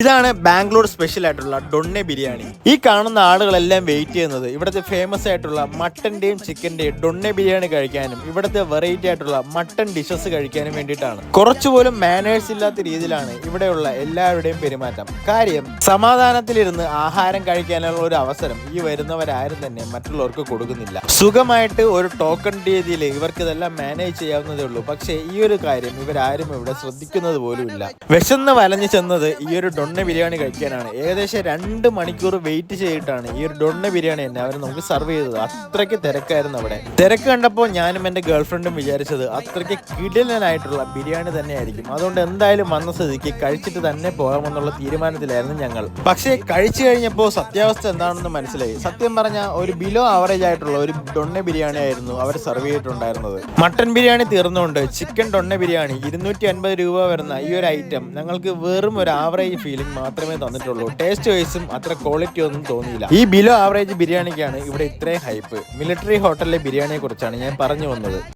ഇതാണ് ബാംഗ്ലൂർ സ്പെഷ്യൽ ആയിട്ടുള്ള ഡൊണ്ണെ ബിരിയാണി. ഈ കാണുന്ന ആളുകളെല്ലാം വെയിറ്റ് ചെയ്യുന്നത് ഇവിടുത്തെ ഫേമസ് ആയിട്ടുള്ള മട്ടന്റെയും ചിക്കന്റെയും ഡൊണ്ണെ ബിരിയാണി കഴിക്കാനും ഇവിടുത്തെ വെറൈറ്റി ആയിട്ടുള്ള മട്ടൺ ഡിഷസ് കഴിക്കാനും വേണ്ടിയിട്ടാണ്. കുറച്ചുപോലും മാനേഴ്സ് ഇല്ലാത്ത രീതിയിലാണ് ഇവിടെയുള്ള എല്ലാവരുടെയും പെരുമാറ്റം. കാര്യം സമാധാനത്തിലിരുന്ന് ആഹാരം കഴിക്കാനുള്ള ഒരു അവസരം ഈ വരുന്നവരാരും തന്നെ മറ്റുള്ളവർക്ക് കൊടുക്കുന്നില്ല. സുഖമായിട്ട് ഒരു ടോക്കൺ രീതിയിൽ ഇവർക്ക് ഇതെല്ലാം മാനേജ് ചെയ്യാവുന്നതേ ഉള്ളൂ. പക്ഷേ ഈ ഒരു കാര്യം ഇവരാരും ഇവിടെ ശ്രദ്ധിക്കുന്നത് പോലുമില്ല. വിശന്ന് വലഞ്ഞു ചെന്നത് ഈ ഒരു ഡൊണ്ണെ ബിരിയാണി കഴിക്കാനാണ്. ഏകദേശം 2 മണിക്കൂർ വെയിറ്റ് ചെയ്തിട്ടാണ് ഈ ഒരു ഡൊണ്ണെ ബിരിയാണി തന്നെ അവർ നമുക്ക് സർവ് ചെയ്തത്. അത്രയ്ക്ക് തിരക്കായിരുന്നു അവിടെ. തിരക്ക് കണ്ടപ്പോൾ ഞാനും എൻ്റെ ഗേൾഫ്രണ്ടും വിചാരിച്ചത് അത്രയ്ക്ക് കിടിലനായിട്ടുള്ള ബിരിയാണി തന്നെയായിരിക്കും. അതുകൊണ്ട് എന്തായാലും വന്ന സ്ഥിതിക്ക് കഴിച്ചിട്ട് തന്നെ പോകാമെന്നുള്ള തീരുമാനത്തിലായിരുന്നു ഞങ്ങൾ. പക്ഷേ കഴിച്ചു കഴിഞ്ഞപ്പോൾ സത്യാവസ്ഥ എന്താണെന്ന് മനസ്സിലായി. സത്യം പറഞ്ഞാൽ ഒരു ബിലോ ആവറേജ് ആയിട്ടുള്ള ഒരു ഡൊണ്ണെ ബിരിയാണി ആയിരുന്നു അവർ സർവ് ചെയ്തിട്ടുണ്ടായിരുന്നത്. മട്ടൻ ബിരിയാണി തീർന്നുകൊണ്ട് ചിക്കൻ ഡൊണ്ണെ ബിരിയാണി 250 രൂപ വരുന്ന ഈ ഒരു ഐറ്റം ഞങ്ങൾക്ക് വെറും ഒരു ആവറേജ് ഫീലിംഗ് മാത്രമേ തന്നിട്ടുള്ളൂ. ടേസ്റ്റ് വൈസും അത്ര ക്വാളിറ്റി ഒന്നും തോന്നിയില്ല. ഈ ബിലോ ആവറേജ് ബിരിയാണിക്കാണ് ഇവിടെ ഇത്രയും ഹൈപ്പ്. മിലിറ്ററി ഹോട്ടലിലെ ബിരിയാണിയെ കുറിച്ചാണ് ഞാൻ പറഞ്ഞു വന്നത്.